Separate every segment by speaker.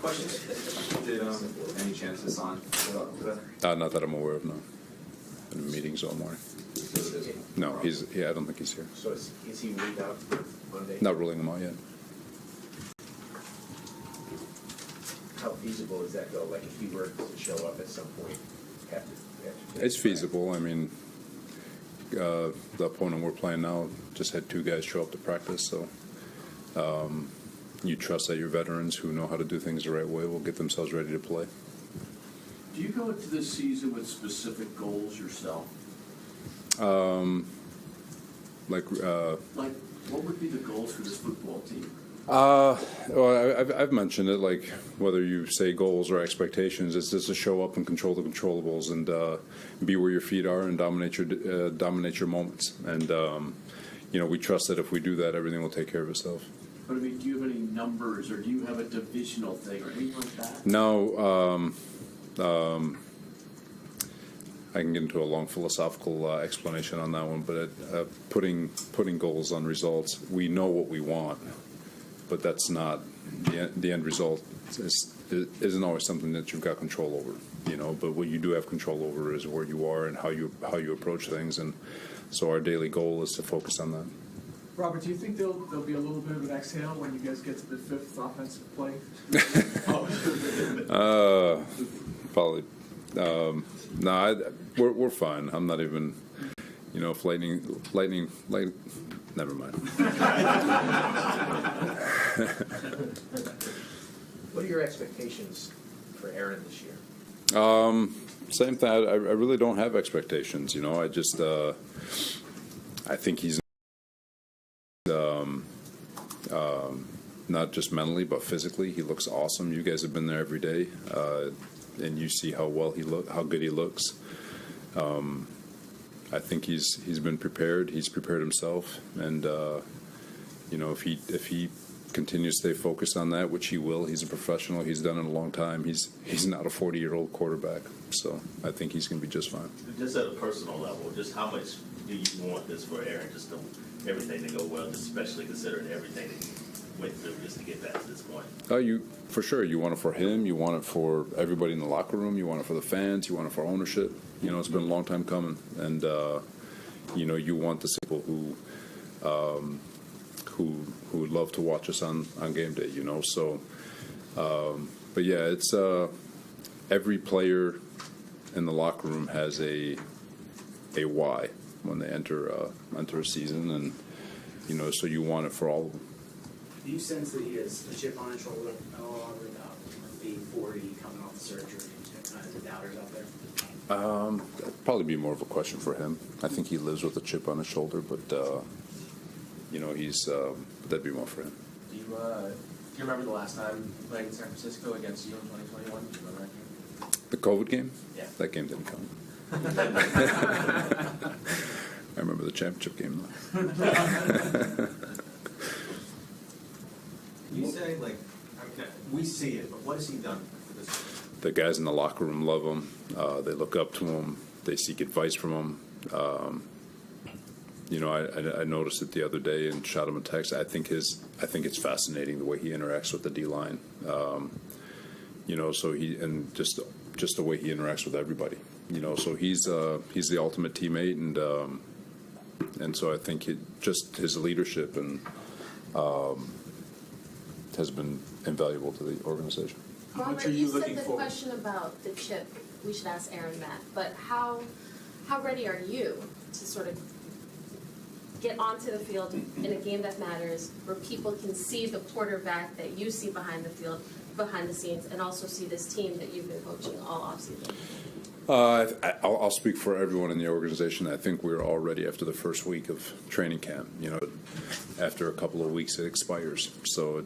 Speaker 1: Questions? Did any chance this on?
Speaker 2: Not that I'm aware of, no. Been in meetings all morning. No, I don't think he's here.
Speaker 3: So is he ruled out Monday?
Speaker 2: Not ruling him out yet.
Speaker 3: How feasible does that go? Like if he were to show up at some point,
Speaker 2: It's feasible. I mean, the opponent we're playing now just had 2 guys show up to practice, so you trust that your veterans who know how to do things the right way will get themselves ready to play.
Speaker 4: Do you go into this season with specific goals yourself?
Speaker 2: Like,
Speaker 4: what would be the goals for this football team?
Speaker 2: well, I've mentioned it. Like whether you say goals or expectations, it's just to show up and control the controllables and be where your feet are and dominate your moments. And we trust that if we do that, everything will take care of itself.
Speaker 4: But I mean, do you have any numbers, or do you have a divisional thing, or anything like that?
Speaker 2: No. I can get into a long philosophical explanation on that one, but putting goals on results, we know what we want, but that's not the end result. Isn't always something that you've got control over, But what you do have control over is where you are and how you approach things, and so our daily goal is to focus on that.
Speaker 5: Robert, do you think there'll be a little bit of an exhale when you guys get to the 5th offensive play?
Speaker 2: Probably. No, we're fine. I'm not even, if lightning, never mind.
Speaker 3: What are your expectations for Aaron this year?
Speaker 2: Same thing. I really don't have expectations. I just I think he's not just mentally but physically. He looks awesome. You guys have been there every day, and you see how good he looks. I think he's been prepared. He's prepared himself, and if he continues to stay focused on that, which he will. He's a professional. He's done it a long time. He's not a 40-year-old quarterback, so I think he's going to be just fine.
Speaker 6: Just at a personal level, just how much do you want this for Aaron? Just everything to go well, especially considering everything that he went through just to get back to this point.
Speaker 2: For sure. You want it for him. You want it for everybody in the locker room. You want it for the fans. You want it for ownership. It's been a long time coming, and you want the people who would love to watch us on game day. So, but yeah, it's every player in the locker room has a why when they enter a season, and so you want it for all of them.
Speaker 7: Do you sense that he has a chip on his shoulder along with being 40, coming off the surgery, and kind of the doubters out there?
Speaker 2: That'd probably be more of a question for him. I think he lives with a chip on his shoulder, but he's that'd be more for him.
Speaker 8: Do you remember the last time playing in San Francisco against you in 2021? Do you remember that game?
Speaker 2: The COVID game?
Speaker 8: Yeah.
Speaker 2: That game didn't count. I remember the championship game though.
Speaker 1: Can you say, we see it, but what has he done for this?
Speaker 2: The guys in the locker room love him. They look up to him. They seek advice from him. I noticed it the other day and shot him a text. I think it's fascinating the way he interacts with the D-line. So just the way he interacts with everybody. So he's the ultimate teammate, and so I think just his leadership and has been invaluable to the organization.
Speaker 9: Robert, you said the question about the chip, we should ask Aaron that, but how ready are you to sort of get onto the field in a game that matters, where people can see the quarterback that you see behind the scenes, and also see this team that you've been coaching all offseason?
Speaker 2: I'll speak for everyone in the organization. I think we're all ready after the first week of training camp. After a couple of weeks it expires. So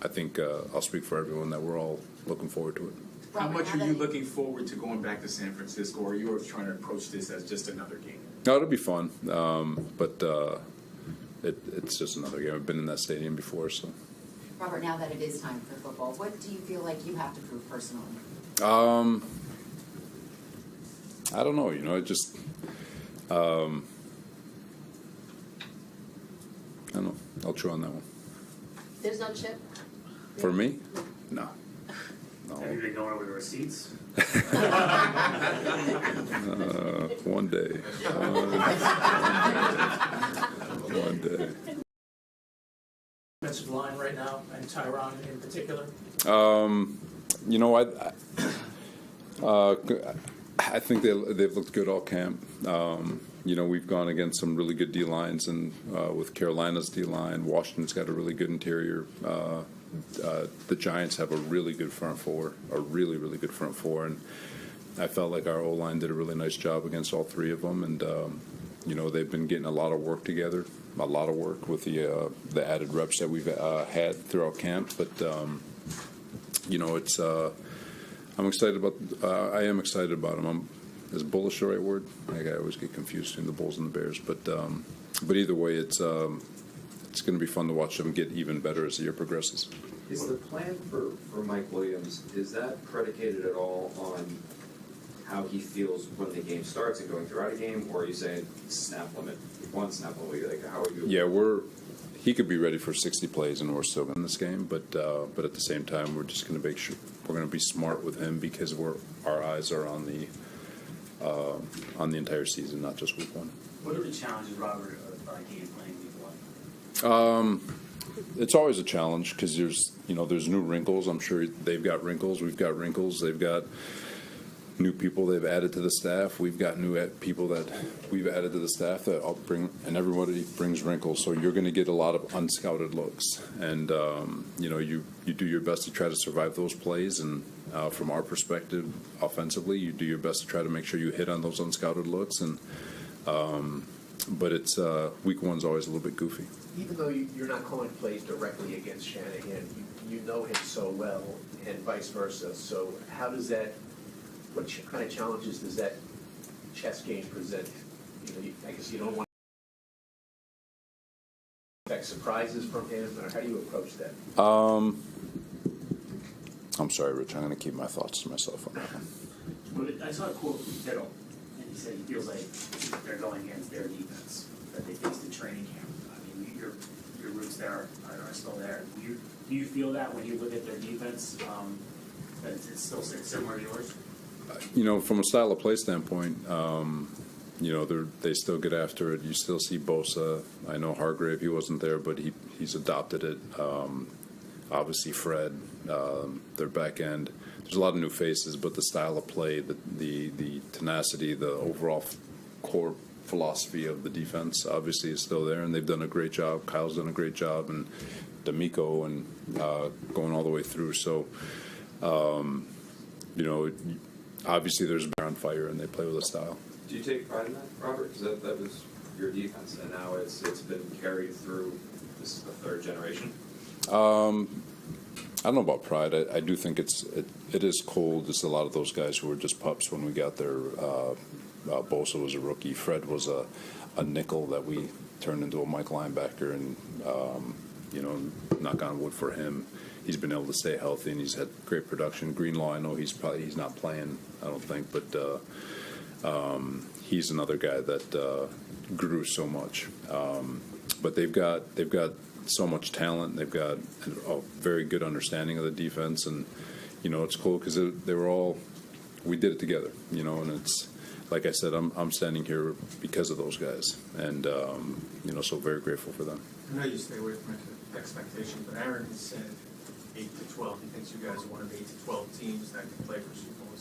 Speaker 2: I think I'll speak for everyone that we're all looking forward to it.
Speaker 5: How much are you looking forward to going back to San Francisco, or are you trying to approach this as just another game?
Speaker 2: No, it'll be fun, but it's just another game. I've been in that stadium before, so.
Speaker 10: Robert, now that it is time for football, what do you feel like you have to prove personally?
Speaker 2: I don't know. It just with you on that one.
Speaker 9: There's no chip?
Speaker 2: For me? No.
Speaker 7: Have you been going over the receipts?
Speaker 2: One day. One day.
Speaker 7: Defensive line right now, and Tyron in particular?
Speaker 2: You know, I think they've looked good all camp. You know, we've gone against some really good D lines, and with Carolina's D line, Washington's got a really good interior. The Giants have a really good front four, really good front four, and I felt like our O-line did a really nice job against all three of them, and you know, they've been getting a lot of work together, a lot of work with the added reps that we've had throughout camp. But you know, it's I'm excited about. I am excited about them. Is bullish the right word? I always get confused between the Bulls and the Bears, but either way, it's going to be fun to watch them get even better as the year progresses.
Speaker 11: Is the plan for Mike Williams, is that predicated at all on how he feels when the game starts and going throughout a game, or are you saying snap limit, one snap limit? Like, how are you?
Speaker 2: Yeah, he could be ready for 60 plays and we're still in this game, but at the same time, we're just going to make sure we're going to be smart with him because our eyes are on the entire season, not just week one.
Speaker 7: What are the challenges, Robert, of game playing week one?
Speaker 2: It's always a challenge because there's new wrinkles. I'm sure they've got wrinkles. We've got wrinkles. They've got new people they've added to the staff. We've got new people that we've added to the staff that I'll bring, and everybody brings wrinkles. So you're going to get a lot of unscouted looks, and you know, you do your best to try to survive those plays. And from our perspective, offensively, you do your best to try to make sure you hit on those unscouted looks. And but it's week one's always a little bit goofy.
Speaker 3: Even though you're not calling plays directly against Shanahan, you know him so well, and vice versa. So how does that? What kind of challenges does that chess game present? You know, I guess you don't want to expect surprises from him, or how do you approach that?
Speaker 2: I'm sorry, Rich. I'm going to keep my thoughts to myself on that one.
Speaker 7: Well, I saw a quote from Kittle, and he said he feels like they're going against their defense that they faced in training camp. I mean, your roots there are still there. Do you feel that when you look at their defense, that it's still similar to yours?
Speaker 2: You know, from a style of play standpoint, you know, they still get after it. You still see Bosa. I know Hargrave, he wasn't there, but he's adopted it. Obviously, Fred, their back end. There's a lot of new faces, but the style of play, the tenacity, the overall core philosophy of the defense obviously is still there, and they've done a great job. Kyle's done a great job, and D'Amico, and going all the way through. So, you know, obviously there's bear on fire, and they play with a style.
Speaker 11: Do you take pride in that, Robert? Because that was your defense, and now it's been carried through. This is the third generation.
Speaker 2: I don't know about pride. I do think it is cold. It's a lot of those guys who were just pups when we got there. Bosa was a rookie. Fred was a nickel that we turned into a Mike linebacker, and you know, knock on wood for him, he's been able to stay healthy and he's had great production. Greenlaw, I know he's not playing, I don't think, but he's another guy that grew so much. But they've got so much talent. They've got a very good understanding of the defense, and you know, it's cool because we did it together. You know, and it's like I said, I'm standing here because of those guys, and you know, so very grateful for them.
Speaker 1: I know you stay away from expectations, but Aaron has said 8 to 12. He thinks you guys are one of 8 to 12 teams that can play for Super Bowl.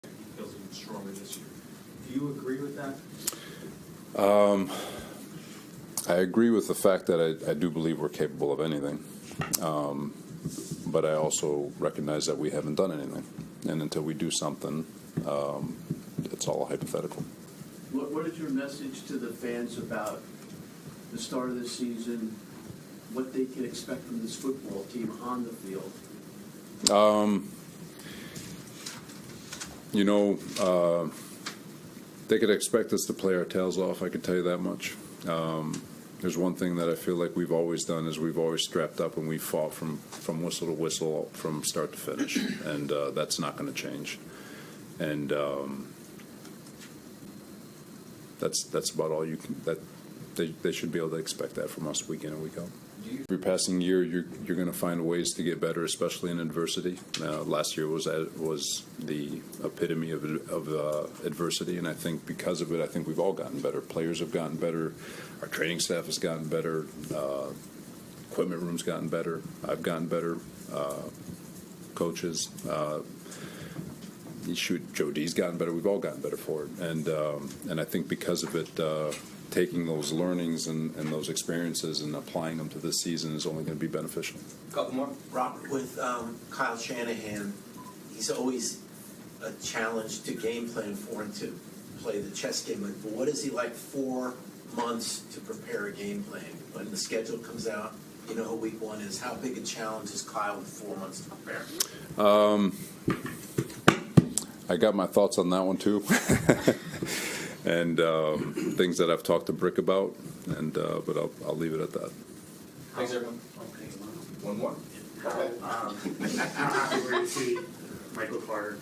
Speaker 1: He feels even stronger this year. Do you agree with that?
Speaker 2: I agree with the fact that I do believe we're capable of anything, but I also recognize that we haven't done anything, and until we do something, it's all hypothetical.
Speaker 4: What is your message to the fans about the start of the season, what they can expect from this football team on the field?
Speaker 2: You know, they could expect us to play our tails off, I can tell you that much. There's one thing that I feel like we've always done is we've always strapped up and we fought from whistle to whistle from start to finish, and that's not going to change. And that's about all you can. they should be able to expect that from us week in and week out. Every passing year, you're going to find ways to get better, especially in adversity. Last year was the epitome of adversity, and I think because of it, I think we've all gotten better. Players have gotten better. Our training staff has gotten better. Equipment room's gotten better. I've gotten better. Coaches. Joe D's gotten better. We've all gotten better for it, and I think because of it, taking those learnings and those experiences and applying them to this season is only going to be beneficial.
Speaker 12: Couple more. Robert, with Kyle Shanahan, he's always a challenge to game plan for him to play the chess game. But what is he like 4 months to prepare a game plan? When the schedule comes out, you know who week 1 is. How big a challenge is Kyle with 4 months to prepare?
Speaker 2: I got my thoughts on that one too, and things that I've talked to Brick about, and but I'll leave it at that.
Speaker 8: Thanks, everyone.
Speaker 7: Okay,
Speaker 5: One more.
Speaker 7: how happy were you to see Michael Carter?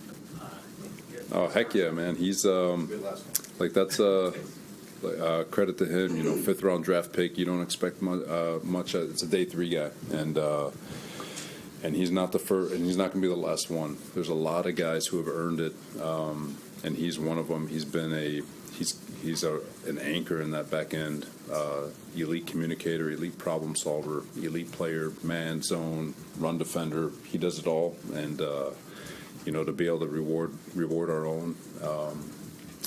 Speaker 2: Oh heck yeah, man! He's like that's credit to him. You know, 5th round draft pick. You don't expect much. It's a day 3 guy, and he's not the first, and he's not going to be the last one. There's a lot of guys who have earned it, and he's one of them. He's been an anchor in that back end, elite communicator, elite problem solver, elite player, man, zone, run defender. He does it all, and you know, to be able to reward our own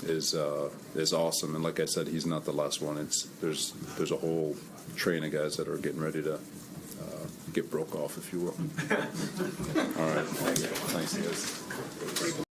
Speaker 2: is awesome. And like I said, he's not the last one. There's a whole train of guys that are getting ready to get broke off, if you will. All right. Thanks, guys.